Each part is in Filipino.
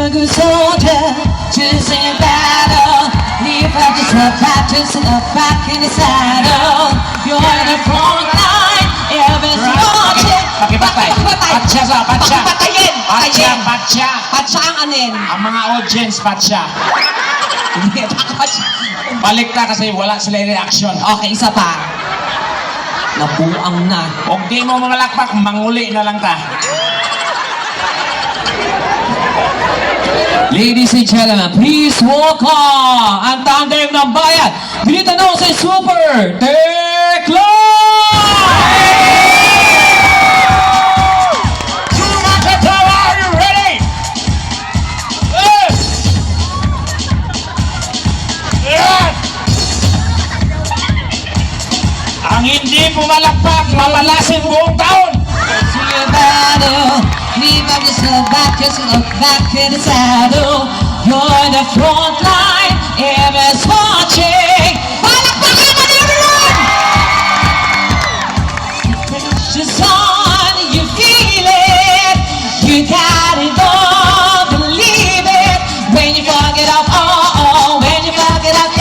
Good soldier, choosing a battle. Leave up to survive, choosing a back in the saddle. You're in the front line, everyone's watching. Pakipatay. Patsa sa patsa. Patayin! Patsa, patsa. Patsa ang anin. Ang mga audience, patsa. Hindi, patsa. Balik na kasi wala sila reaction. Okay, isa pa. Nabuang na. Kung di mo mamalakpak, manguli na lang ta. Ladies and gentlemen, please welcome ang tandem ng bayan. Dito na si Super Tekla! Are you ready? Yes! Yes! Ang hindi pumalakpak, mamalasin buong taon. Leave up yourself back, just look back in the saddle. You're in the front line, everyone's watching. Palakpakan mo na everyone! Just on, you feel it. You got it all, believe it. When you fuck it up, oh, when you fuck it up,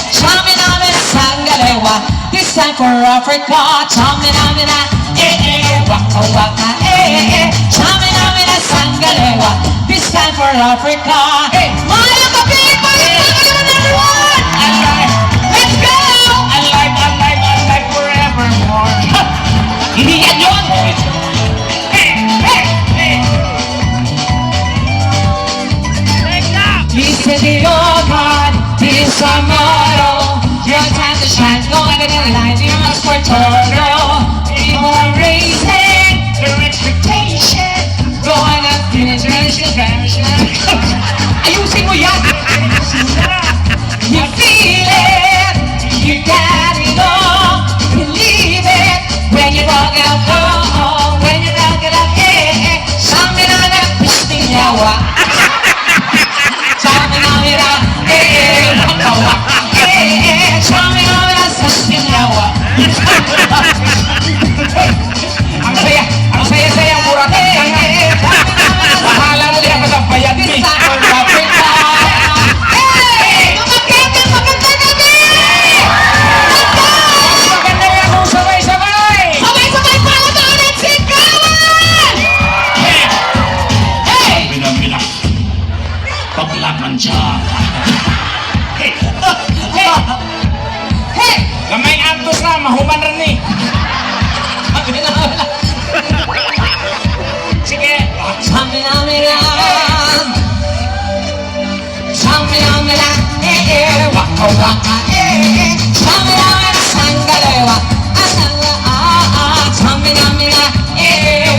Chamina, Sangalewa. This time for Africa, Chamina, waka waka, Chamina, Sangalewa. This time for Africa. Maya kapit, everyone! Let's go! Alive forevermore. Hindi yan yun! Listen to your God, this our motto. Your time to shine, go under the line, you must work total. People are raising their expectation. Going up in a generation. Ayusin mo yan! You feel it, you got it all, believe it. When you walk out, oh, when you walk it up, something on that pisting yawa. Something on it up, waka waka, something on that pisting yawa. Ang saya-saya, mura ka nga. Bahala mo din ako sa bayad ni. Maganda yan kung sabay-sabay. Sabay-sabay pala ba ulit si Kawan! Hey! Bila-bila. Paglaban siya. Hey! Gamay antos na, mahuman rin ni. Sige. Waka waka, Chamina, Sangalewa. Chamina,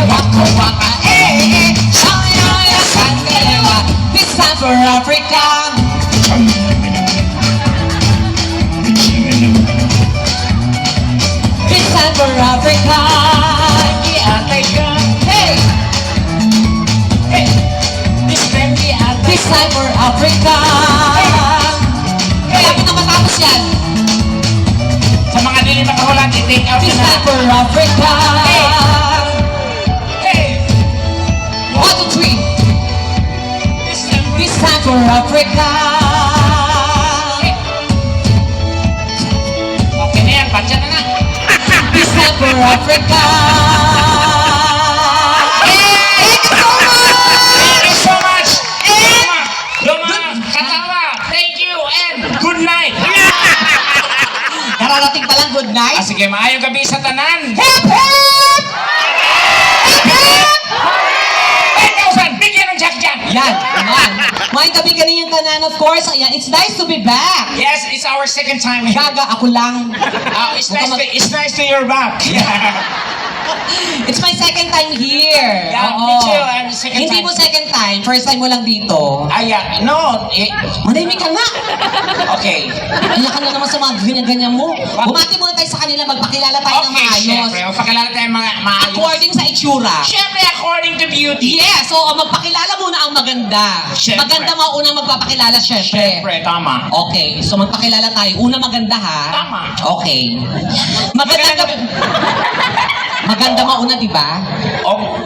waka waka, Chamina, Sangalewa. This time for Africa. This time for Africa. Yeah, hey! Hey! This time for Africa. Kaya na matapos yan. Sa mga dili makahulan, i-take out This na. time for Africa. Hey! 1, 2, 3. This time for Africa. Okay na yan, pansya na na. This time for Africa. Thank you so much! morning pa lang, good night. Sige, maayong gabi sa tanan. Hip, hip! Hip, hip! 10,000! Bigyan ng Jack Jack! Yan, yan. May gabi kaniyang tanan, of course. Ayan, it's nice to be back. Yes, it's our second time. Gaga, ako lang. It's nice to you're back. It's my second time here. Yeah, Oo. me too. I'm second Hindi time. mo second time. First time mo lang dito. No. Manahimik ka nga. Okay. Ayan ka na naman sa mga ganyan-ganyan mo. Bumati muna tayo sa kanila. Magpakilala tayo ng Okay, maayos. syempre. Pakilala tayo mga maayos. According sa itsura. Syempre, according to beauty. Yeah, so magpakilala muna ang maganda. Syempre. Maganda maunang magpapakilala, syempre. Syempre, tama. Okay, so magpakilala tayo. Una maganda ha. Tama. Okay. Maganda ka. Maganda mauna, di ba? Oh,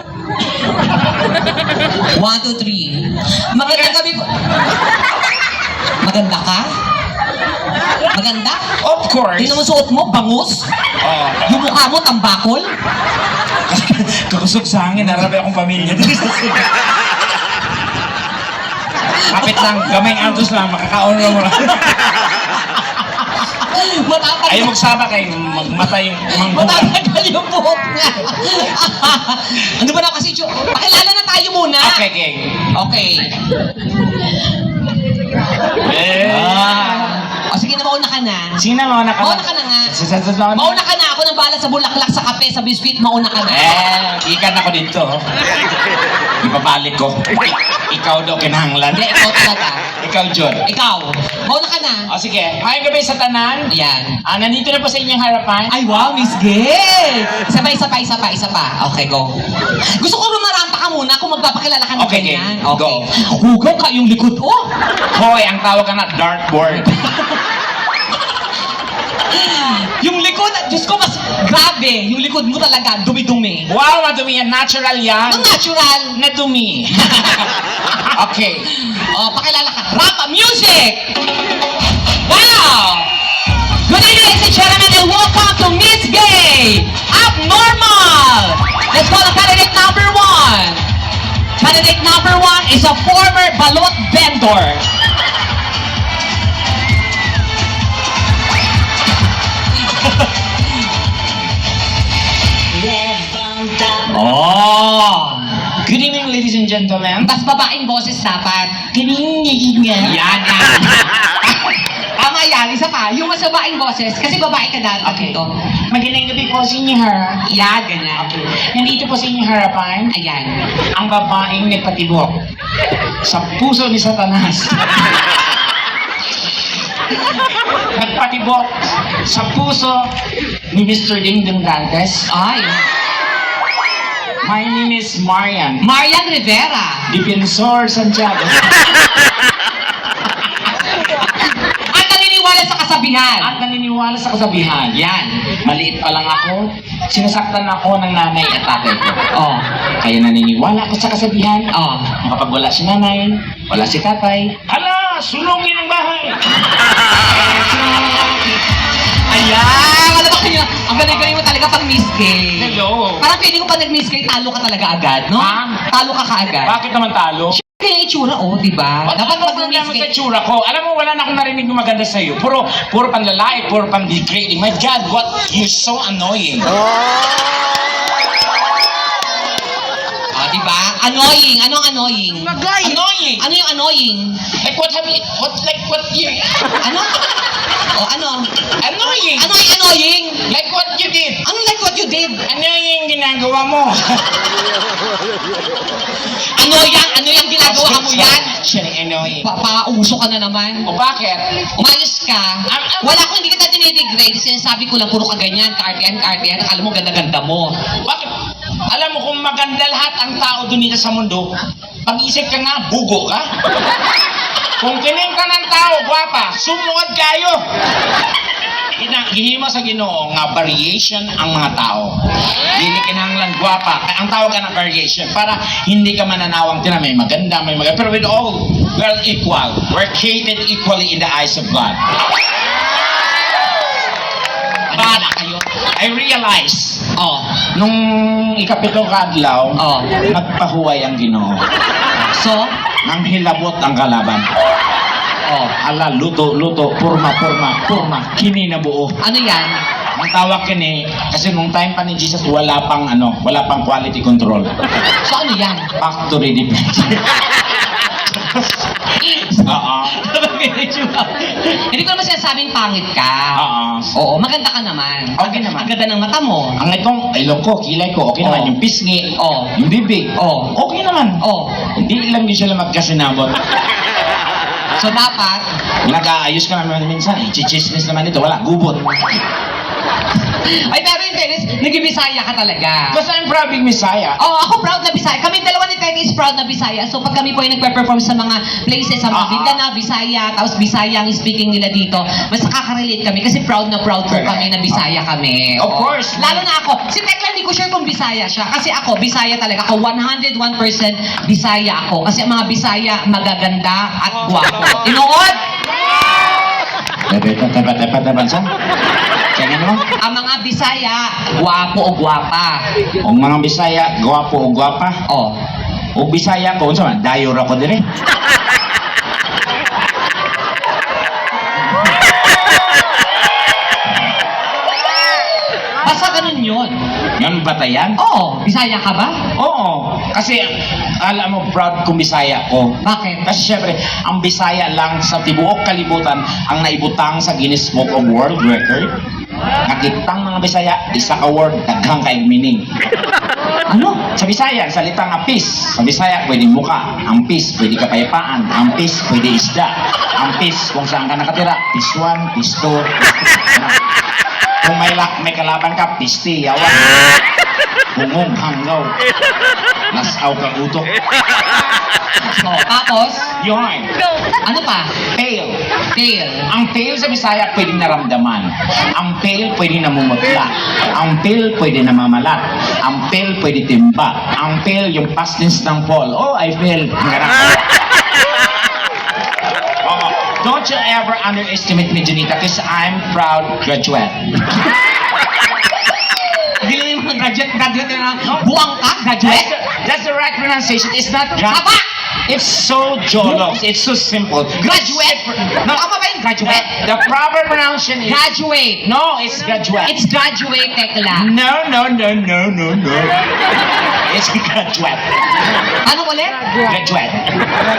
1, 2, 3. Magandang gabi po. Maganda ka? Maganda? of course. Tingnan mo suot mo, bangus. Oh. Yung mukha mo, tambakol. Kakusog sa hangin, narabi akong pamilya. Kapit lang, gamay antos lang, makakaon mo lang. Matapag Ayaw magsama kayo, magmatay yung mangbuka. matatagal yung buhok niya. Ano ba na kasi, pakilala na tayo muna. Okay, okay. Okay. O sige na, mauna ka na. Sino mo na ka? Mauna ka na nga. Mauna. Mauna ka na. Ako nang bahala sa bulaklak, sa kape, sa biscuit. Mauna ka na. Ikan ako dito. Ipabalik ko. Ikaw daw kinahanglan. Hindi, ikaw talaga. Ikaw, John. Ikaw. Mauna ka na. O sige, ngayong gabi sa tanan. Yan. Nandito na po sa inyong harapan. Ay, wow, Miss Gay! Isa pa. Okay, go. Gusto ko rumaranta ka muna kung magpapakilala ka ng Okay, ganyan. okay. Go. Hugaw ka yung likod, oh! Hoy, ang tawag ka na dartboard. Yung likod, Diyos ko, mas grabe. Yung likod mo talaga, dumi-dumi. Wow, madumi yan. Natural yan. Ang natural. Na dumi. Okay. Pakilala ka. Rapa music! Wow! Good evening, ladies and gentlemen, and welcome to Miss Gay Abnormal! Let's call the candidate number 1. Candidate number 1 is a former balot vendor. Oh! Good evening, ladies and gentlemen. Mas babaeng boses dapat. Yan. Yan. Tama yan, isa pa. Yung mas babaeng boses, kasi babae ka dati dito. Magandang gabi po sa inyo, ha? Yan, ganyan. Nandito po sa inyong harapan, Ayan. ang babaeng nagpatibok sa puso ni Satanas. Nagpatibok sa puso ni Mr. Dingdong Dantes. Ay. My name is Marian. Marian Rivera. Defensor Santiago. At naniniwala sa kasabihan. At naniniwala sa kasabihan. Yan. Maliit pa lang ako, sinasaktan ako ng nanay at tatay ko. Oh. Kaya naniniwala ako sa kasabihan. Oh. Kapag wala si nanay, wala si tatay, hala, sulungin ang bahay. Ayan. Alam ba kayo, ang galing-galing mo talaga pang Miss Gay. Hello. Parang feeling ko pag nag-Miss Gay, talo ka talaga agad, no? Ha? Talo ka kaagad. Bakit naman talo? Kaya yung itsura, oh, di ba? Dapat Ano pag problema nag-Miss sa Gay, tsura ko? Alam mo, wala na akong narinig na maganda sa'yo. Puro panlalait, puro pan-degrading. My God, you're so annoying. oh, di ba? Annoying. Anong annoying? Annoying. Ano yung annoying? Like what you... Ano? O ano? Annoying. Ano yung annoying? Like what you did. Ano like what you did? Annoying ginagawa mo. Ano yung ginagawa mo yan? Siya ni annoying. Pauso ka na naman. O bakit? Umayos ka. Wala ko, hindi kita dinidegrade. Sinasabi ko lang, puro ka ganyan, kaartihan. Akala mo ganda-ganda mo. Bakit? Alam mo kung maganda lahat ang tao dito sa mundo, pag-isip ka nga, bugo ka. Kung kining ka ng tao, gwapa, sumuod kayo. Gihimo sa Ginoo nga variation ang mga tao. Dili kinahanglan gwapa. Ang tawag ka ng variation para hindi ka mananawang tina may maganda. Pero with all, we're equal. We're created equally in the eyes of God. But I realize, nung ikapitong kadlaw, nagpahuway ang Ginoo. So, Nang hilabot ang kalaban. Oh. Ala, luto, purma, kininabuo. Ano yan? Ang tawag kini, kasi nung time pa ni Jesus, wala pang quality control. So ano yan? Factory defect. Oo. Hindi ko naman sinasabing pangit ka. Oo. Oo, maganda ka naman. Okay naman. Ang ganda ng mata mo. Ang itong ilong ko, kilay ko, okay naman. Oo. Yung pisngi, Oo. yung bibig, Oo. okay naman. Oo. Hindi lang din sila magkasinabot. So dapat, Nag-aayos ka naman minsan, chichismis naman ito, wala, gubot. ay pero in fairness, nag-Bisaya ka talaga. Because I'm proud being Messiah. Oo, ako proud na Bisaya. Kami dalawa ni Teddy is proud na Bisaya. So pag kami po ay nagpe-perform sa mga places, sa mga Mindanao, Bisaya, tapos Bisaya ang speaking nila dito, mas nakaka-relate kami kasi proud na proud po kami na Bisaya kami. Of Oo. course. Lalo na ako. Si Tekla, hindi ko sure kung Bisaya siya. Kasi ako, Bisaya talaga. Ako, 101% Bisaya ako. Kasi ang mga Bisaya, magaganda at gwapo. Tinuod! Tepa, saan? Kaya mo? Ang mga Bisaya, gwapo o gwapa. Ang mga Bisaya, gwapo o gwapa. Oh. O Bisaya ko, unsa man, dayor ako dire. Basta ganun yun. Yan batayan? Oo, Bisaya ka ba? Oo. Kasi, alam mo, proud kong Bisaya ko. Bakit? Kasi syempre, ang Bisaya lang sa tibuok kalibutan ang naibutang sa Guinness Book of World Record. Nakitang mga Bisaya, isa ka word, daghang kaig meaning. Ano? Sa Bisaya, ang salita nga peace. Sa Bisaya, pwede muka. Ang peace, pwede kapayapaan. Ang peace, pwede isda. Ang peace, kung saan ka nakatira. Peace 1, peace 2. Kung may kalaban ka, peace 3, yawan. Bungong, hanggaw. Nasaw ka utok. So, tapos, Yun. ano pa? Pale. Tail. Ang pale sa Bisaya pwedeng naramdaman. Ang pale pwede namumutla. Ang pale pwede namamalat. Ang pale pwede timba. Ang pale yung past tense ng fall. Oh, I fail. Oh, don't you ever underestimate me, Janita, because I'm proud graduate. Hindi lang yung mga graduate na buwang ka, graduate? That's the right pronunciation. It's not Saba! It's so jollof. It's so simple. Graduate? No, Tama ba yung graduate? The proper pronunciation is... Graduate. No, it's graduate. It's graduate, Tekla. No. It's graduate. Ano ulit? Graduate.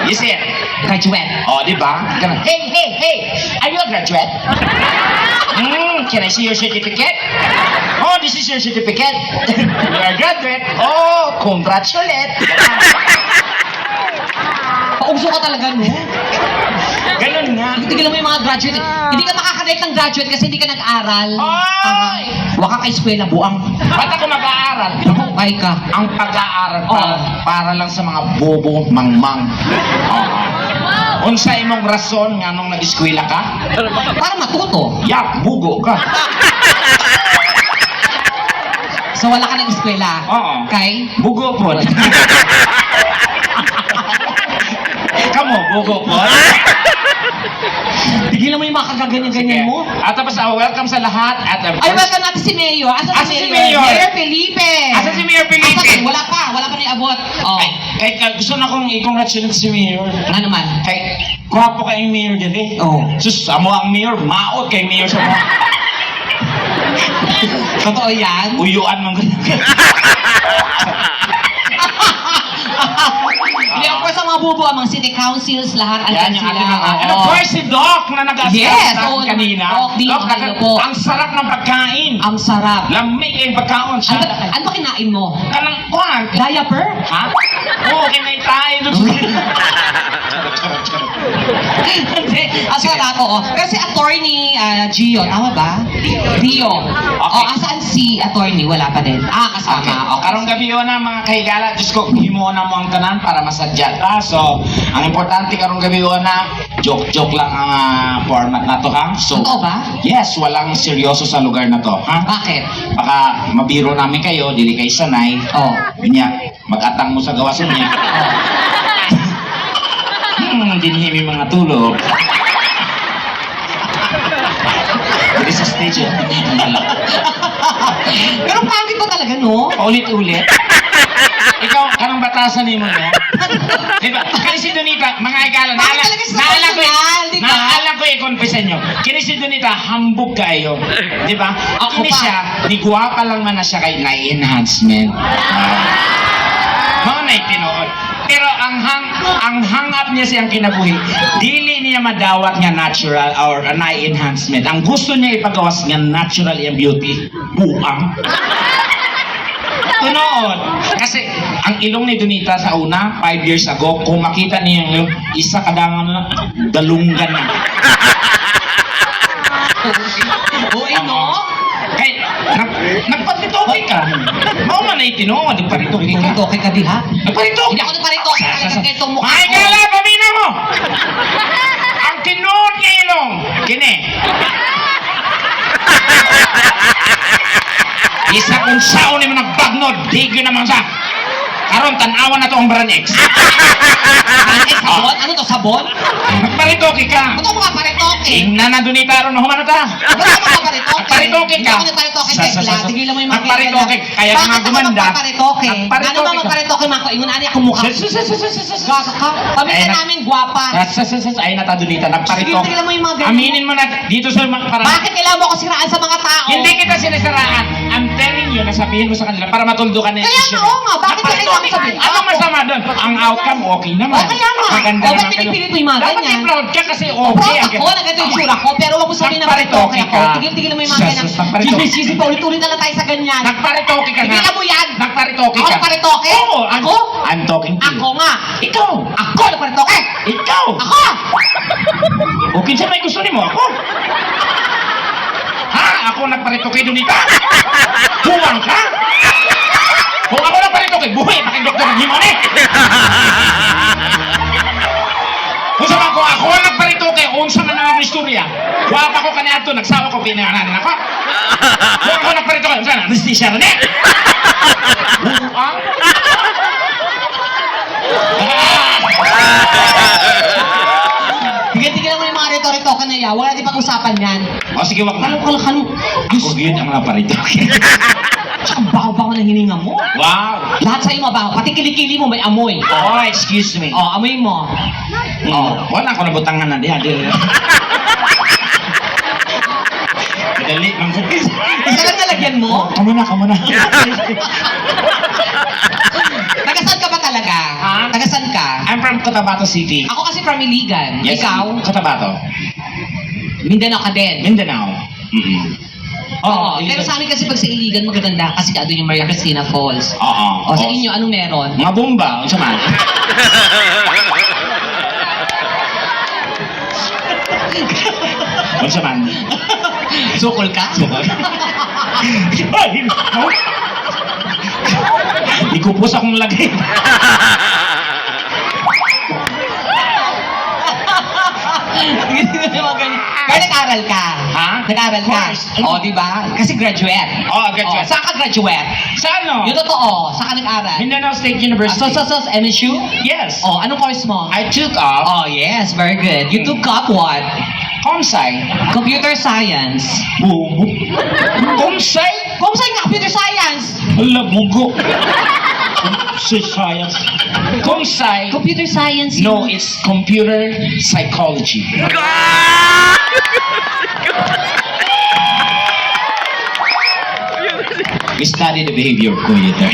You see it? Graduate. Oh, di ba? Ganun. Hey! Are you a graduate? Can I see your certificate? Oh, this is your certificate. You're a graduate. Oh, congratulate. Pauso ka talaga, no? Ganun nga. Tignan mo yung mga graduate. Hindi ka makakadate ng graduate kasi hindi ka nag-aral. Oy! Huwag ka ka-eskwela, buang. Ba't ako mag-aaral? Bye ka. Ang pag-aaral Oo. para lang sa mga bobo, mangmang. Unsa imong rason nga nung nag-eskwela ka? Para matuto. Yak, bugo ka. So wala ka nag-eskwela. Oo. Kay? Bugo po. Kamo, bugo po. Tigilan mo yung mga kagaganyan-ganyan mo. At tapos, welcome sa lahat. At Ay, welcome natin si Mayor. Asan Si Mayor? Mayor Felipe. Asan si Mayor Felipe? Asan? Wala pa na iabot. Oh. Kay gusto na kong i-congratulate si Mayor. Ano naman? Kay, gwapo kayong Mayor din eh. Oo. Sus, amo ang Mayor, maot kay Mayor sa mga. Totoo yan? Uyuan mong Hindi, of course, ang mga bubo, ang mga city councils, lahat, Yan andyan yung sila. ating mga... And of Oo. course, si Doc na nag-asal Yes, sa oo, akin kanina. Doc, di, Doc, hello po. ang sarap ng pagkain. Ang sarap. Lamig kayong pagkaon siya. Ano ba kinain mo? Kanang kuhan. Diaper? Ha? Oo, kinay tayo. Hindi, asal ako. Oh. Pero si attorney Gio, tama ba? Dio. Oh, asan si attorney? Wala pa din. Kasama. Okay. Okay. Karong gabi yun na mga kahigala, Diyos ko, himo na mo ang tanan para masadya ta. So, ang importante karong gabi yun na, joke-joke lang ang format na to, ha? So, Totoo ba? yes, walang seryoso sa lugar na to, ha? Bakit? Baka mabiro namin kayo, dili kayo sanay. Oh. Niya, mag-atang mo sa gawasan niya. Dinhimi mga tulog. Dili sa stage Pero pangit ko talaga, no? Paulit-ulit. Ikaw, anong batasan ni mo no? Diba? Kani si Donita, mga igala, Bakit talaga sa personal, diba? naalam ko i-confess nyo. Kini si Donita, hambog kayo. Diba? Ako Kini pa. siya, ni guwapa lang man na siya kay na-enhancement. Mga naitinood. Pero ang hang up niya siyang kinabuhi, dili niya madawat nga natural or na-enhancement. Ang gusto niya ipagawas nga natural yung beauty, buang. Tunood. Kasi ang ilong ni Donita sa una, 5 years ago, kung makita niya yung isa kadangan na, dalunggan na. Uy, no? Kay, nagparitoke ka. Mao man na itinood, nagparitoke ka. Paritoke ka di ha? Nagparitoke. Hindi ako nagparitoke. Talaga itong mukha Ay, ko. kala, pamina mo! Ang tinuod niya ilong, kini. Isa kung sao ni mo nagbagnod, digyo naman sa. Karon tanawan na to ang Branex. Ay, sabon? Ano to, sabon? Nagparitoke ka. Ano to mga paritoke? Ingna na Donita ron, humana ta. Ano to mga paritoke? Nagparitoke Hindi ka. ako nagparitoke, Tekla. Tigilan mo yung mga Nagparitoke. Kaya nga Bakit gumanda. ako magpaparitoke? Ano ba Nagparitoke ka. magparitoke mga ko? Ingon ani akong mukha. Gasa ka? Kami Ay, na namin gwapa. Ay nata Donita, nagparitoke. Sige, tingnan mo yung mga ganyan. Aminin mo na dito sa para. Bakit kailangan mo ako siraan sa mga tao? Hindi kita sinisiraan. I'm telling you, nasabihin mo sa kanila para matuldo ka na Kaya nga, oo nga. Bakit kailangan mo sabihin? Anong masama doon? Ang outcome, okay naman. O, kaya nga. Maganda O, ba't naman kayo. pinipilit mo yung mga Dapat ganyan? i-proud ka kasi Proud okay. ako, naganda yung tsura ko, pero wag mo sabihin na paritoke ako. Tigil-tigil mo yung mga ganyan. Sisi pa, ulit-ulit na lang tayo sa ganyan. Nagparitoke ka nga. Tigilan mo yan. Nagparitoke Ako ka. nagparitoke? Oo. Ako? I'm talking to you. Ako nga. Ikaw. Ako nagparitoke. Ikaw. Ako! Okay siya may gusto ni mo. Ako. Ha? Ako nagparitoke Donita? Buwang ka? Kung ako nagparitoke, buhay. Bakit doktor ng himone? Kung sa mga ko, ako ang nagparitoke, unsa man ang istorya. Wapa ko kaniya ito, nagsawa ko, pinanganan ako. Kung ako nagparitoke, unsa na, anesthesia rin eh. Buang. Tigil-tigil mo yung mga rito-rito na yan. Wala di pag-usapan yan. O sige, wag na. Kalong-kalong. Ako yun ang naparitoke. Tsaka baho-baho ng hininga mo. Wow. Lahat sa'yo mabaho. Pati kilikili mo may amoy. Oh, excuse me. Oh, amoy mo. Oh, wala ko nabutangan na diha. Madali lang ko. Talagang nalagyan mo? Kamu na. Tagasan ka ba talaga? Ha? Tagasan ka? I'm from Cotabato City. Ako kasi from Iligan. Ikaw? Cotabato. Mindanao ka din. Mindanao. Mm-mm. Oo. Pero sa amin kasi pag sa Iligan magaganda kasi doon yung Maria Cristina Falls. Oo. O sa inyo, anong meron? Mga bomba. Unsa man? Unsa man? Sukol ka? Ay, no? Ikupos akong lagay. Kaya nag-aral ka? Ha? Nag-aral ka? Of course. Oo, di ba? Kasi graduate. Oo, graduate. Saan ka graduate? Sa ano? Yung totoo, saan ka nag-aral? Mindanao State University. MSU? Yes. Oh, anong course mo? I took up Oh, yes, very good. You took up what? Comsci. Computer science. Comsci? Kung saan nga computer science? Hala, bugo. Comsci science. Comsci. Computer science. No, it's computer psychology. We study the behavior of computer.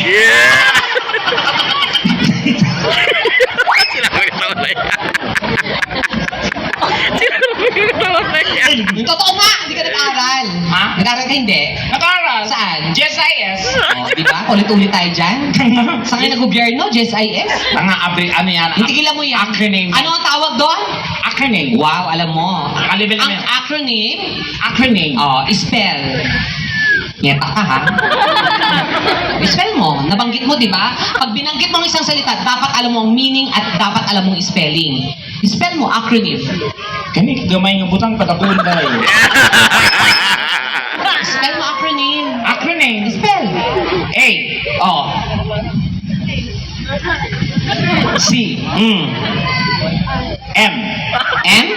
Hmm. Totoo nga, hindi ka nag-aral. Ha? Nag-aral ka hindi? Nag-aral. Saan? GSIS. Oh, di ba? Ulit-ulit tayo dyan. Sa ngayon na gobyerno, GSIS. Mga ano yan? Hitigilan mo yan. Acronym. Ano ang tawag doon? Acronym. Wow, alam mo. Kalibin Ang namin. acronym, Acronym. spell. Ngeta ka ha? Spell mo. Nabanggit mo, di ba? Pag binanggit mo ang isang salita, dapat alam mo ang meaning at dapat alam mo ang spelling. Spell mo, acronym. Kani gamay nga butang patabon dahil. Spell mo, acronym. Acronym. Spell. A. Oh. C. M. M?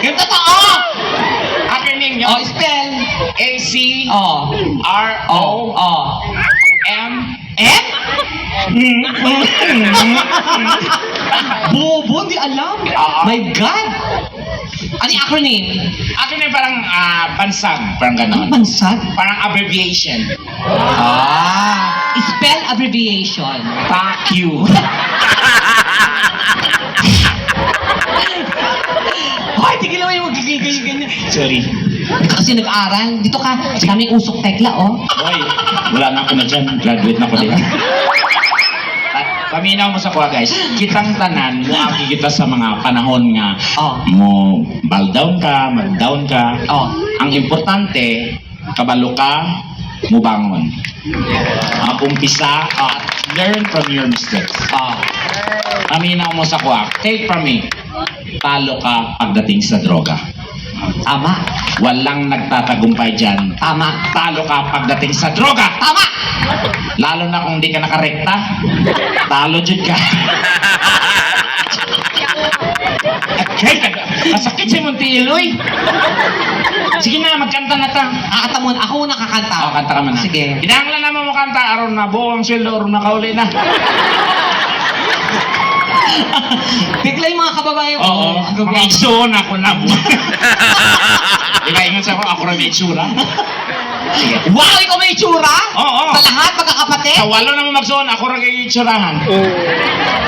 Yung totoo! spelling nyo. Oh, spell. A-C-R-O-M. M? Bobo, hindi alam. My God. Ano yung acronym? Actually, parang bansag. Parang ganon. Bansag? Parang abbreviation. Spell abbreviation. Fuck you. Hoy, tigil naman yung magiging. Sorry. Kasi nag-aral. Dito ka. Daming usok tekla, oh. Boy, wala na ako na dyan. Graduate na ako din. Paminaw mo sa kuha, guys. Kitang tanan, muagi kita sa mga panahon nga mo bal-down ka, mag-down ka. Ang importante, kabalo ka, mubangon. Umpisa at learn from your mistakes. Paminaw mo sa kuha. Take from me. Talo ka pagdating sa droga. Tama. Walang nagtatagumpay dyan. Tama. Talo ka pagdating sa droga. Tama! Lalo na kung di ka nakarekta, talo dyan ka. Okay, masakit si Montiloy. Sige na, magkanta na ta. Kakanta mo. Ako muna kakanta. Kanta ka man na. Sige. Kinahanglan naman mo kanta, aron na buong sweldo, aron na kauli na. Bigla yung mga kababayan ko. Oo, mga igsoon ako na buwan. Ikaingan sa ako rin may itsura. Sige. Wow, ikaw may itsura? Oo. Sa lahat, magkakapatid? Sa walo naman magsuon, ako rin kayo itsurahan.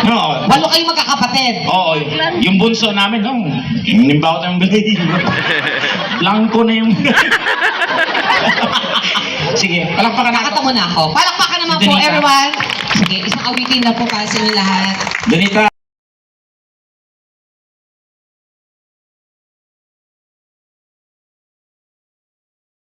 Oo. Walo kayong magkakapatid. Oo, yung bunso namin, no? Nimbaw tayong bilay. Blanco na yung Sige, palakpakan na Kakanta mo na ako. Palakpakan naman po, Donita. everyone. Sige, isang awitin na po para sa inyo lahat. Donita.